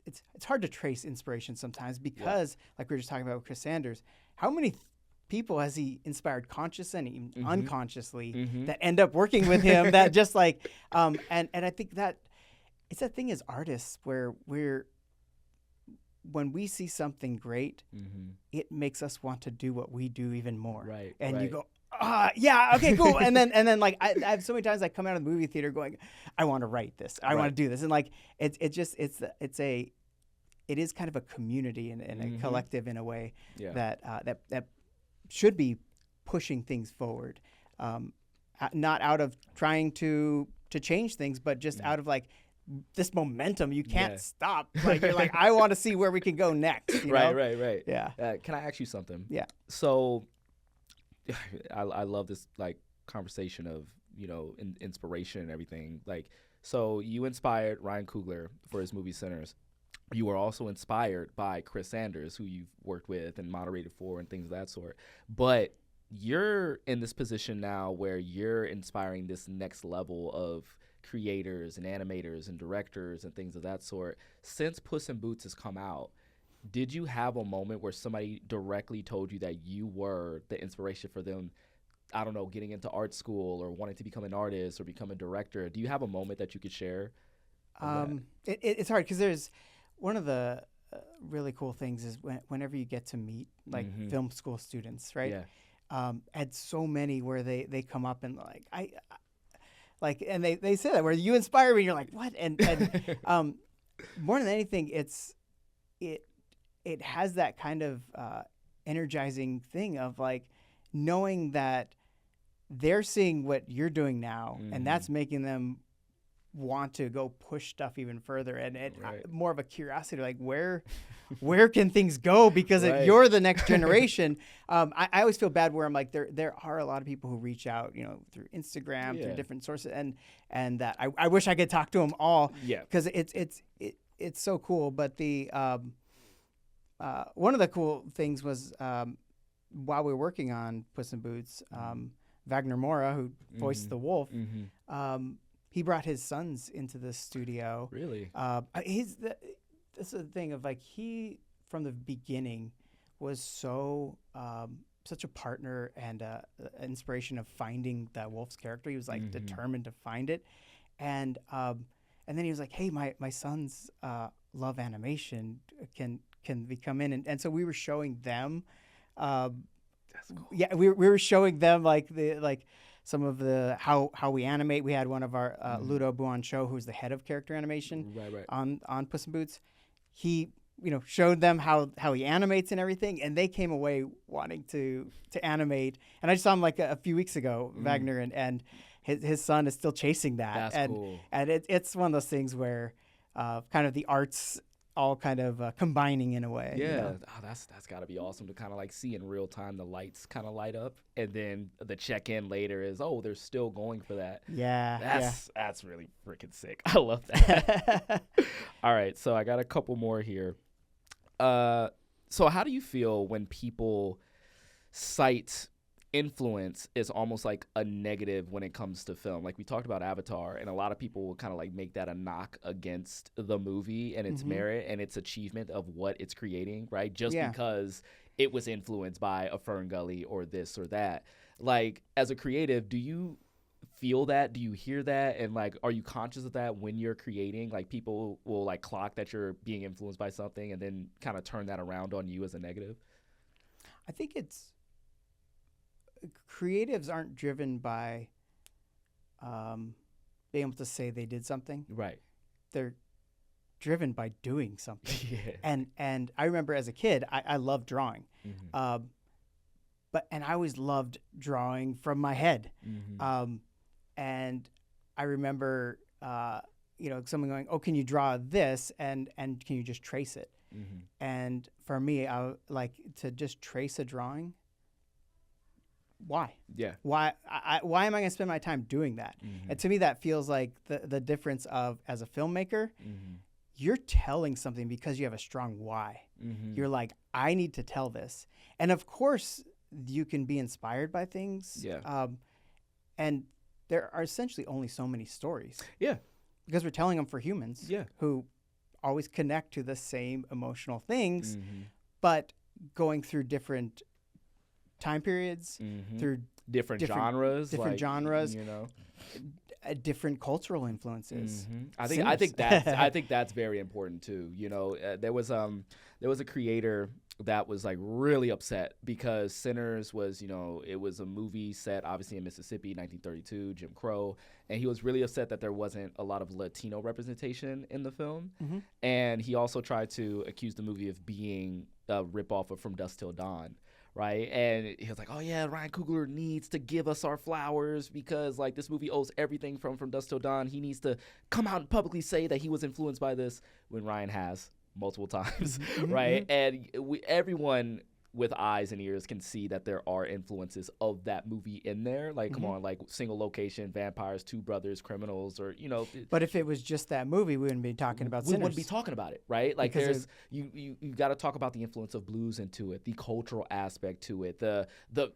It's hard to trace inspiration sometimes because, like we were just talking about with Chris Sanders, how many people has he inspired conscious and even unconsciously that end up working with him that just like, and I think that it's that thing as artists where when we see something great, it makes us want to do what we do even more. Right. And you go, yeah, okay, cool. and then like I have so many times I come out of the movie theater going, I want to write this. I want to do this. And like it is kind of a community and a collective in a way that should be pushing things forward. Not out of trying to change things, but just out of like this momentum. You can't stop. Like you're like, I want to see where we can go next. You know? Right. Yeah. Can I ask you something? Yeah. So, I love this like conversation of, you know, inspiration and everything. Like, so you inspired Ryan Coogler for his movie Sinners. You were also inspired by Chris Sanders, who you've worked with and moderated for and things of that sort. But you're in this position now where you're inspiring this next level of creators and animators and directors and things of that sort. Since Puss in Boots has come out, did you have a moment where somebody directly told you that you were the inspiration for them, I don't know, getting into art school or wanting to become an artist or become a director? Do you have a moment that you could share? It's hard because there's one of the really cool things is whenever you get to meet like film school students, right? Yeah. And so many where they come up and like, and they say that where you inspire me, and you're like, what? And more than anything, it has that kind of energizing thing of like knowing that they're seeing what you're doing now, and that's making them want to go push stuff even further, and more of a curiosity, like where can things go? Because if you're the next generation, I always feel bad where I'm like there are a lot of people who reach out, you know, through Instagram, through different sources, and that I wish I could talk to them all, because it's so cool. But the one of the cool things was while we were working on Puss in Boots, Wagner Mora, who voiced the wolf, he brought his sons into the studio. Really? That's the thing of like he from the beginning was so such a partner and an inspiration of finding that wolf's character. He was like determined to find it, and then he was like, hey, my sons love animation. Can we come in? And so we were showing them. That's cool. Yeah, we were showing them like some of the how we animate. We had one of our Ludo Buoncho, who's the head of character animation on Puss in Boots. He showed them how he animates and everything, and they came away wanting to animate. And I just saw him like a few weeks ago, Wagner, and his son is still chasing that. That's cool. And it's one of those things where kind of the arts all kind of combining in a way. Yeah, you know? That's got to be awesome to kind of like see in real time the lights kind of light up, and then the check-in later is, oh, they're still going for that. Yeah, that's really freaking sick. I love that. All right, so I got a couple more here. So how do you feel when people cite influence is almost like a negative when it comes to film. Like we talked about Avatar, and a lot of people will kind of like make that a knock against the movie and its merit and its achievement of what it's creating, right? Just because it was influenced by a Ferngully or this or that. Like, as a creative, do you feel that? Do you hear that? And like, are you conscious of that when you're creating? Like, people will like clock that you're being influenced by something and then kind of turn that around on you as a negative? I think it's creatives aren't driven by being able to say they did something. Right. They're driven by doing something. Yeah. And I remember as a kid, I loved drawing. And I always loved drawing from my head. And I remember, someone going, "Oh, can you draw this? And can you just trace it?" And for me, I like to just trace a drawing. Why? Yeah. Why am I going to spend my time doing that? And to me, that feels like the difference of, as a filmmaker, you're telling something because you have a strong why. You're like, I need to tell this. And of course, you can be inspired by things. Yeah. And there are essentially only so many stories. Yeah. Because we're telling them for humans. Yeah. Who always connect to the same emotional things, but going through different time periods, through different genres, different cultural influences. I think that's very important too. There was a creator that was like really upset because Sinners was, it was a movie set obviously in Mississippi, 1932, Jim Crow, and he was really upset that there wasn't a lot of Latino representation in the film. And he also tried to accuse the movie of being a ripoff of From Dusk Till Dawn. Right. And he was like, "Oh yeah, Ryan Coogler needs to give us our flowers because like this movie owes everything from Dusk Till Dawn. He needs to come out and publicly say that he was influenced by this," when Ryan has multiple times. Right. And everyone with eyes and ears can see that there are influences of that movie in there. Like, come on, like Single Location, Vampires, Two Brothers, Criminals, or, But if it was just that movie, we wouldn't be talking about Sinners. We wouldn't be talking about it, right? Like, because you got to talk about the influence of blues into it, the cultural aspect to it, the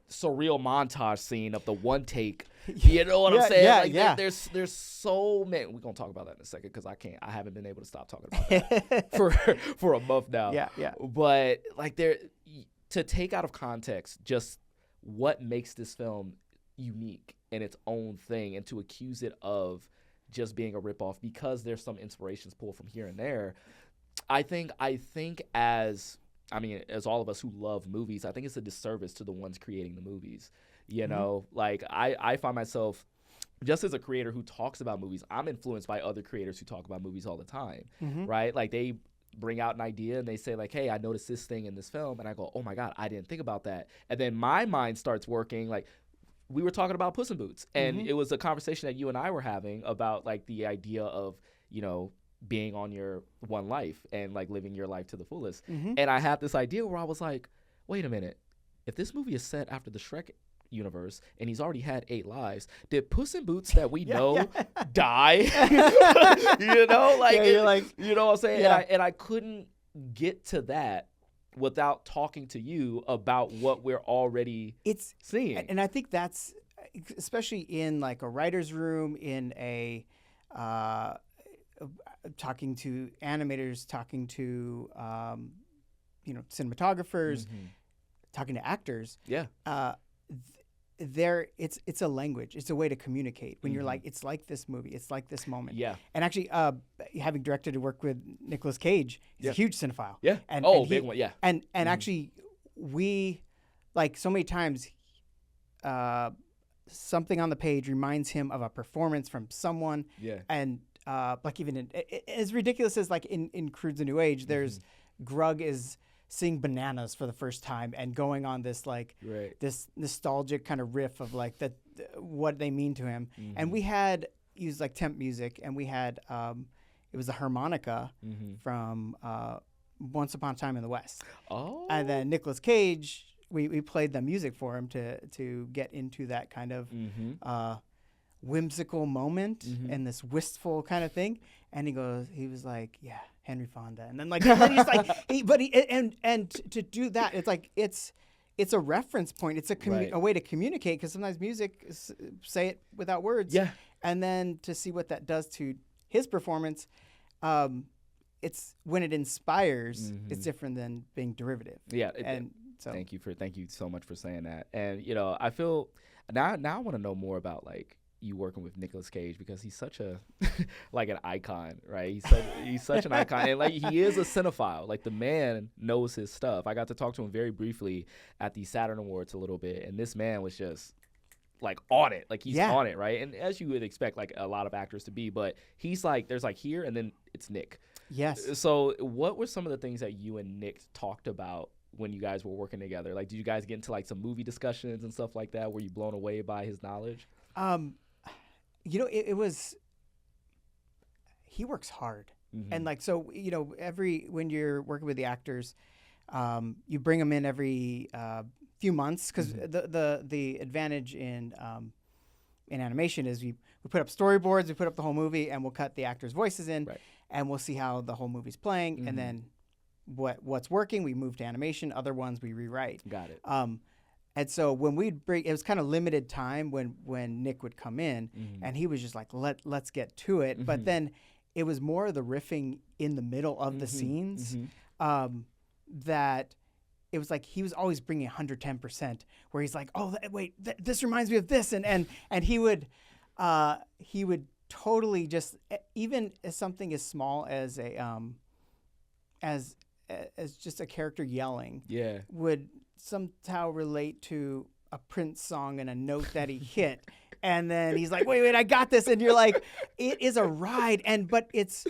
surreal montage scene of the one take. You know what I'm saying? There's so many. We're gonna talk about that in a second because I haven't been able to stop talking about that for a month now. Yeah. But like to take out of context just what makes this film unique in its own thing and to accuse it of just being a ripoff because there's some inspirations pulled from here and there. I think as all of us who love movies, I think it's a disservice to the ones creating the movies. Like I find myself, just as a creator who talks about movies, I'm influenced by other creators who talk about movies all the time, right? Like they bring out an idea and they say like, "Hey, I noticed this thing in this film," and I go, "Oh my God, I didn't think about that." And then my mind starts working. Like we were talking about Puss in Boots, and it was a conversation that you and I were having about like the idea of, being on your one life and like living your life to the fullest. And I had this idea where I was like, wait a minute, if this movie is set after the Shrek universe and he's already had 8 lives, did Puss in Boots that we know die? You know what I'm saying? Yeah. And I couldn't get to that without talking to you about what we're already seeing. And I think that's, especially in like a writer's room, in a talking to animators, talking to cinematographers, talking to actors. It's a language. It's a way to communicate. When you're like, it's like this movie. It's like this moment. Yeah. And actually, having directed and worked with Nicolas Cage, he's a huge cinephile. Yeah. Big one. Yeah. And actually, we, like so many times, something on the page reminds him of a performance from someone. Yeah. And like even as ridiculous as like in Crude's A New Age, there's Grug is seeing bananas for the first time and going on this like this nostalgic kind of riff of like what they mean to him. And we had used like temp music, and we had it was the harmonica from Once Upon a Time in the West. Oh. And then Nicolas Cage, we played the music for him to get into that kind of whimsical moment and this wistful kind of thing. And he was like, yeah, Henry Fonda. And then like, and then he's like, and to do that, it's like, it's a reference point. It's Right. a way to communicate, because sometimes music say it without words. Yeah. And then to see what that does to his performance, it's when it inspires, it's different than being derivative. Yeah. And so Thank you so much for saying that. And I feel now I want to know more about like you working with Nicolas Cage, because he's such a like an icon, right? He's such an icon, and like he is a cinephile. Like the man knows his stuff. I got to talk to him very briefly at the Saturn Awards a little bit, and this man was just like on it. Like he's on it, right? And as you would expect like a lot of actors to be, but he's like there's like here and then it's Nick. Yes. So what were some of the things that you and Nick talked about when you guys were working together? Like did you guys get into like some movie discussions and stuff like that? Were you blown away by his knowledge? It was, he works hard. And like, so, when you're working with the actors, you bring them in every few months, because the advantage in animation is we put up storyboards, we put up the whole movie, and we'll cut the actors' voices in, and we'll see how the whole movie's playing, and then what's working, we move to animation, other ones we rewrite. Got it. And so when we'd break, it was kind of limited time when Nick would come in, and he was just like, let's get to it. But then it was more of the riffing in the middle of the scenes that it was like he was always bringing 110%, where he's like, oh, this reminds me of this. And he would totally just, even as something as small as as just a character yelling, would somehow relate to a Prince song and a note that he hit, and then he's like, wait, I got this, and you're like, it is a ride, but it's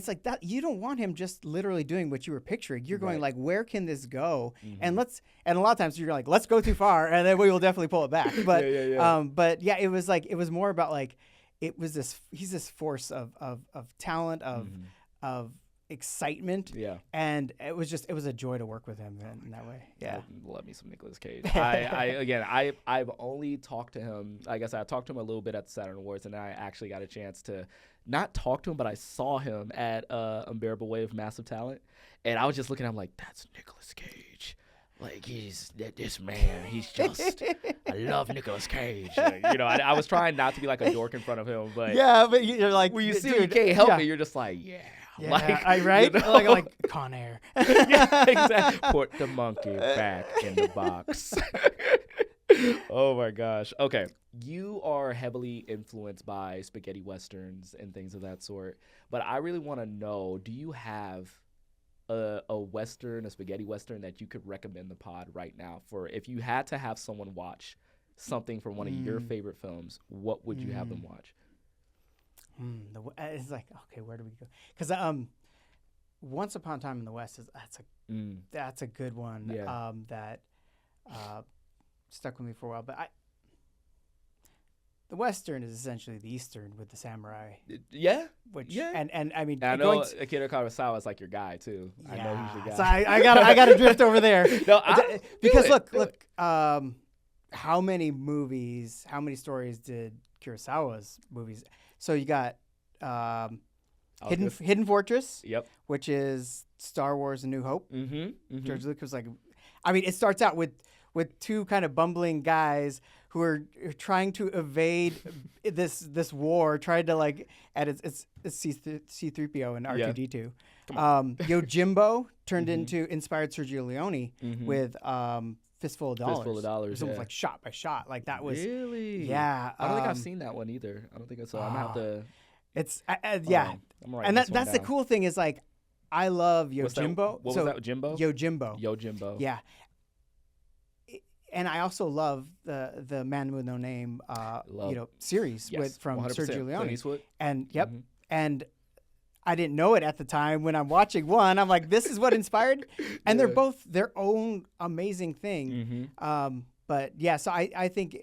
like that. You don't want him just literally doing what you were picturing. You're going like, where can this go? And a lot of times you're like, let's go too far, and then we will definitely pull it back. But it was like, it was more about like, it was he's this force of talent, of excitement, and it was a joy to work with him in that way. Love me some Nicolas Cage. I've only talked to him, I guess I talked to him a little bit at the Saturn Awards, and then I actually got a chance to not talk to him, but I saw him at Unbearable Weight of Massive Talent, and I was just looking at him like, that's Nicolas Cage. Like, he's this man. He's just, I love Nicolas Cage. I was trying not to be like a dork in front of him, but but you're like, when you see you can't help it, you're just like, right? Like Con Air. Exactly. Put the monkey back in the box. Oh my gosh. Okay. You are heavily influenced by spaghetti westerns and things of that sort, but I really want to know, do you have a spaghetti western that you could recommend the pod right now for if you had to have someone watch something from one of your favorite films, what would you have them watch? It's like, okay, where do we go? Because Once Upon a Time in the West that's a good one. That stuck with me for a while. But the Western is essentially the Eastern with the samurai. And I mean, I know Akira Kurosawa is like your guy too. I know he's your guy. So I gotta drift over there. Because look, how many stories did Kurosawa's movies? So you got Hidden Fortress, which is Star Wars: A New Hope. George Lucas was like, I mean, it starts out with two kind of bumbling guys who are trying to evade this war, trying to like, and it's C-3PO and R2-D2. Yojimbo inspired Sergio Leone with Fistful of Dollars. Fistful of Dollars. It was almost like shot by shot. Like that was really. Yeah. I don't think I've seen that one either. I don't think so. I'm gonna have to. It's and that's the cool thing is like, I love Yojimbo. What was that? Jimbo? Yojimbo. Yeah. And I also love the Man with No Name, series from 100%. Sergio Leone. And and I didn't know it at the time when I'm watching one. I'm like, this is what inspired, and they're both their own amazing thing. But yeah, so I think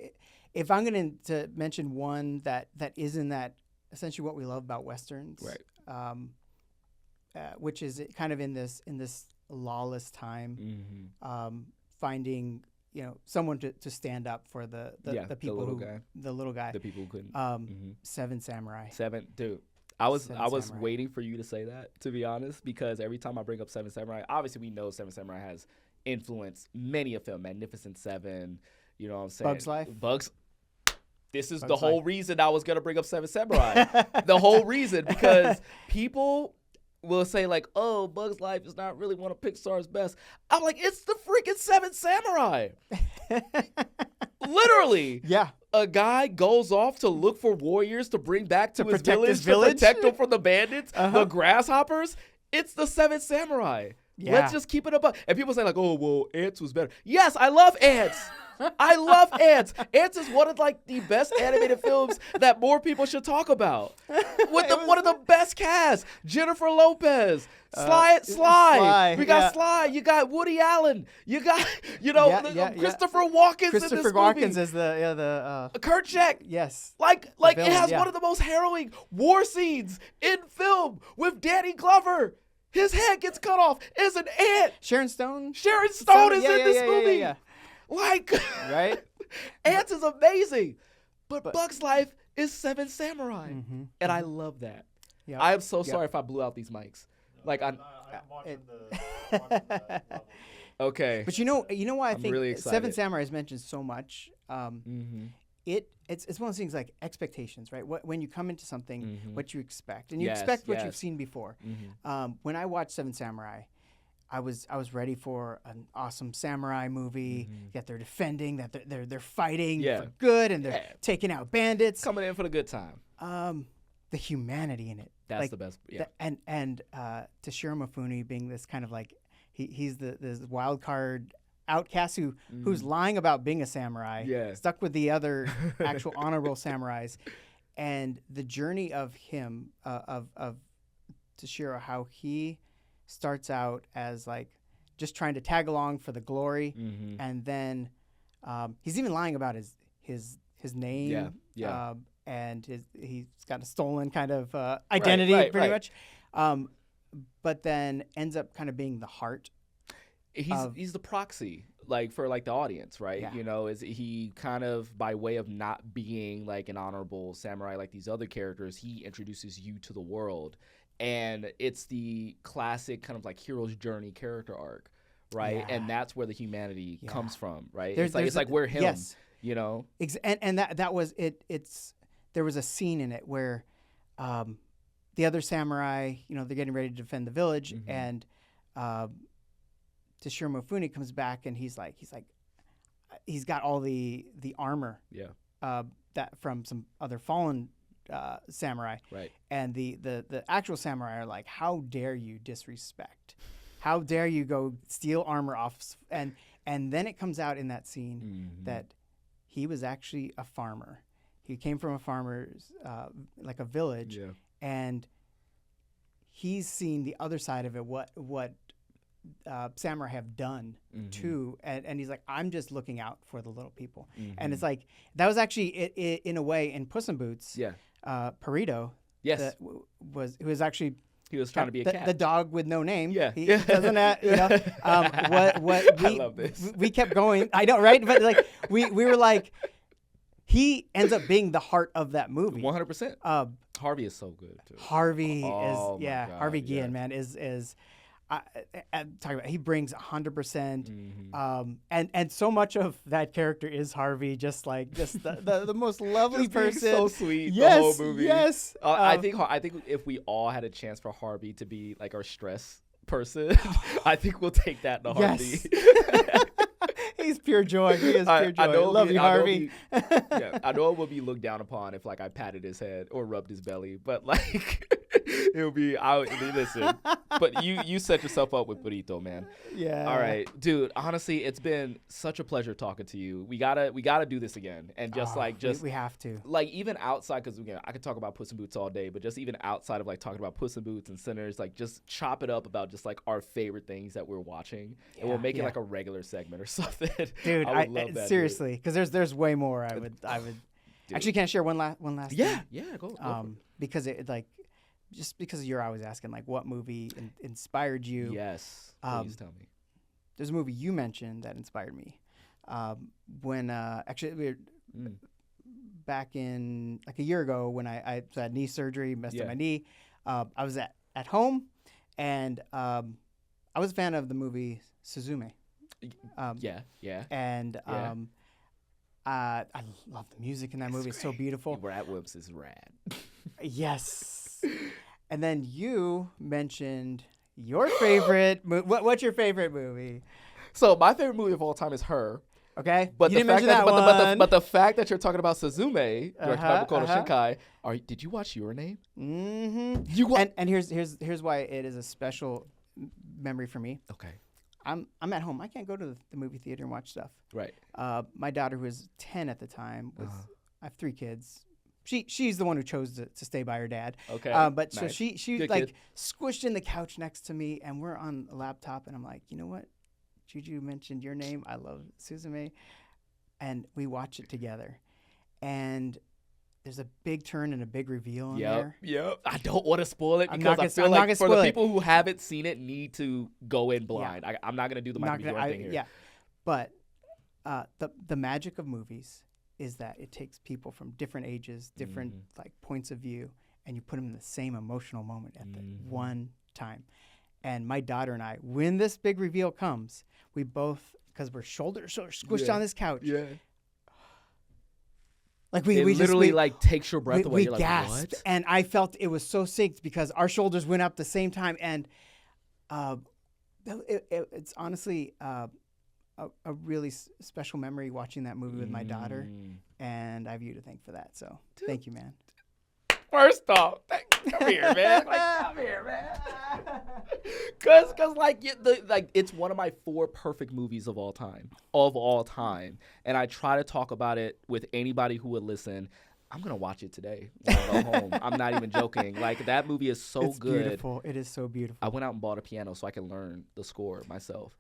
if I'm going to mention one that isn't that essentially what we love about westerns, which is kind of in this lawless time, finding someone to stand up for the people the little guy, the people who couldn't. Seven Samurai. Dude. I was waiting for you to say that, to be honest, because every time I bring up Seven Samurai, obviously we know Seven Samurai has influenced many a film. Magnificent Seven, you know what I'm saying? Bug's Life. This is Bug's the whole Life. reason I was going to bring up Seven Samurai. The whole reason, because people will say like, oh, Bug's Life is not really one of Pixar's best. I'm like, it's the freaking Seven Samurai. Literally. Yeah. A guy goes off to look for warriors to bring back to his village, to village? protect him from the bandits, the grasshoppers. It's the Seven Samurai. Yeah. Let's just keep it above. And people say like, oh, well, Ants was better. Yes, I love Ants. I love Ants. Ants is one of like the best animated films that more people should talk about. With one of the best casts, Jennifer Lopez, Sly. We got Sly. You got Woody Allen. You got Christopher Walken. Christopher Walken is the Kerchak. Yes. Like villain, it has one of the most harrowing war scenes in film with Danny Glover. His head gets cut off. It's an ant. Sharon Stone is in this movie. Yeah. Like, right? Ants is amazing, but Bug's Life is Seven Samurai, and I love that. Yep. I am so sorry if I blew out these mics. Like I'm watching the okay. But you know why I think really Seven Samurai is mentioned so much. It's one of those things like expectations, right? When you come into something, what you expect, and you expect what you've seen before. When I watched Seven Samurai, I was ready for an awesome samurai movie that they're defending, that they're fighting for good, and they're taking out bandits, coming in for the good time. The humanity in it, that's the best. Yeah, and Toshiro Mifune being this kind of like he's this wild card outcast who's lying about being a samurai, stuck with the other actual honorable samurais, and the journey of him of Toshiro, how he starts out as like just trying to tag along for the glory, and then he's even lying about his name, and he's got a stolen kind of identity, pretty much, but then ends up kind of being the heart. He's the proxy, like for like the audience, right? Yeah. You know, is he kind of by way of not being like an honorable samurai like these other characters, he introduces you to the world, and it's the classic kind of like hero's journey character arc, right? Yeah. And that's where the humanity comes from, right? It's like we're him, you know. And that was it. There was a scene in it where the other samurai, you know, they're getting ready to defend the village, and Toshiro Mifune comes back, and he's got all the armor, that from some other fallen samurai, right? And the actual samurai are like, how dare you disrespect? How dare you go steal armor off? And then it comes out in that scene that he was actually a farmer. He came from a farmer's like a village, and he's seen the other side of it. What samurai have done too, and he's like, I'm just looking out for the little people. And it's like that was actually in a way in Puss in Boots. Perito, who was actually. He was trying to be a cat. The dog with no name. He yeah. doesn't have, you know. What I love this. We kept going. I know, right? But like we were like, he ends up being the heart of that movie. 100%. Harvey is so good too. Harvey God, Harvey Guillen, man, is talking about, he brings 100%, and so much of that character is Harvey, just the most lovely person, so sweet. Yes, the whole movie. Yes. I think if we all had a chance for Harvey to be like our stress person, I think we'll take that to Harvey. Yes. He's pure joy. He is pure joy. I love you, Harvey. I know it would be looked down upon if like I patted his head or rubbed his belly, but like it would be. Listen, but you set yourself up with Burrito, man. Yeah. All right, dude. Honestly, it's been such a pleasure talking to you. We gotta do this again, and we have to. Like even outside, because I could talk about Puss in Boots all day, but just even outside of like talking about Puss in Boots and Sinners, like just chop it up about just like our favorite things that we're watching, and we'll make it like a regular segment or something. Dude, I would love that, seriously, because there's way more. I would. Actually, can I share one last? Yeah, thing? yeah, go for it. Because it like, just because you're always asking like, what movie inspired you? Yes, please tell me. There's a movie you mentioned that inspired me. When actually we were back in like a year ago when I had knee surgery, messed up my knee. I was at home, and I was a fan of the movie Suzume. Yeah. And I love the music in that movie. It's so beautiful. Rat Whips is rad. Yes. And then you mentioned your favorite. What's your favorite movie? So my favorite movie of all time is Her. Okay, But you the didn't fact mention that one. but the fact that you're talking about Suzume, directed by Makoto Shinkai, did you watch Your Name? Mm-hmm. And here's why it is a special memory for me. Okay. I'm at home. I can't go to the movie theater and watch stuff. Right. My daughter, who was 10 at the time, I have 3 kids. She's the one who chose to stay by her dad. Okay. But nice. so she Good like kid. squished in the couch next to me, and we're on a laptop, and I'm like, you know what? Juju mentioned Your Name. I love Suzume, and we watch it together. And there's a big turn and a big reveal in there. Yep. I don't want to spoil it I'm because not I feel gonna like for spoil the it. people who haven't seen it need to go in blind. I'm not going to do the Michael B. Jordan thing here. Yeah, but the magic of movies is that it takes people from different ages, different like points of view, and you put them in the same emotional moment at the one time. And my daughter and I, when this big reveal comes, we both, because we're shoulder squished on this couch. Yeah. Like It we literally just, like takes your breath away. we You're gasped, like, what? and I felt it was so synced because our shoulders went up the same time, and it's honestly a really special memory watching that movie with my daughter, and I have you to thank for that. So thank you, man. First off, come here, man. Come here, man. Cause it's one of my 4 perfect movies of all time, and I try to talk about it with anybody who would listen. I'm gonna watch it today when I go home. I'm not even joking. Like that movie is so It's good. beautiful. It is so beautiful. I went out and bought a piano so I can learn the score myself.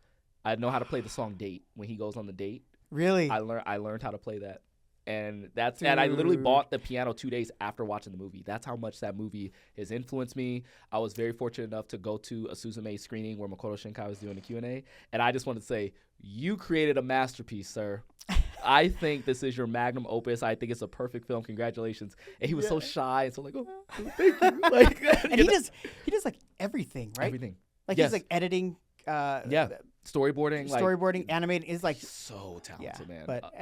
I know how to play the song "Date" when he goes on the date. Really? I learned how to play that. And I literally bought the piano 2 days after watching the movie. That's how much that movie has influenced me. I was very fortunate enough to go to a Suzume screening where Makoto Shinkai was doing a Q&A. And I just want to say, you created a masterpiece, sir. I think this is your magnum opus. I think it's a perfect film. Congratulations. And he was so shy and so like, oh, thank you. Like, and he does like everything, right? Everything. Like Yes. he's like editing. Storyboarding, animating is like so talented, man. But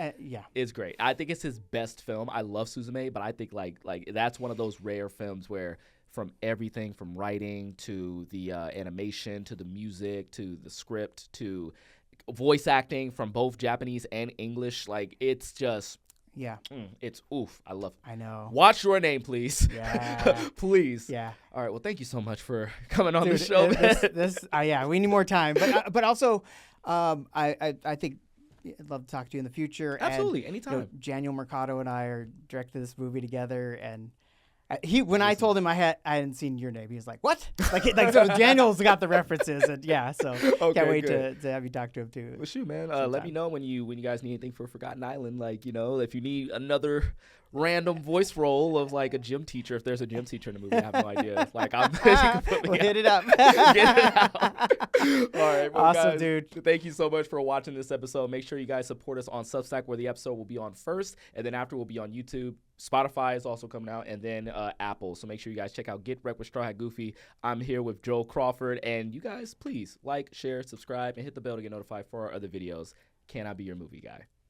It's great. I think it's his best film. I love Suzume, but I think like that's one of those rare films where from everything from writing to the animation to the music to the script to voice acting from both Japanese and English, like it's just it's oof. I love it. I know. Watch Your Name, please. Yeah. Please. Yeah. All right. Well, thank you so much for coming on Dude, the show, man. We need more time. But also, I think I'd love to talk to you in the future. Absolutely, and, anytime. Daniel Mercado and I are directing this movie together, and when I told him I hadn't seen Your Name, he was like, "What?" like so Daniel's got the references, and so can't wait to have you talk to him too. Well, shoot, man. Let me know when you guys need anything for Forgotten Island. Like, if you need another random voice role of like a gym teacher, if there's a gym teacher in the movie, I have no idea. Like, we'll hit it up. Get it out. All right, well, awesome, guys, dude. Thank you so much for watching this episode. Make sure you guys support us on Substack, where the episode will be on first, and then after will be on YouTube. Spotify is also coming out, and then Apple. So make sure you guys check out Get Wrecked with Straw Hat Goofy. I'm here with Joel Crawford, and you guys, please like, share, subscribe, and hit the bell to get notified for our other videos. Can I be your movie guy?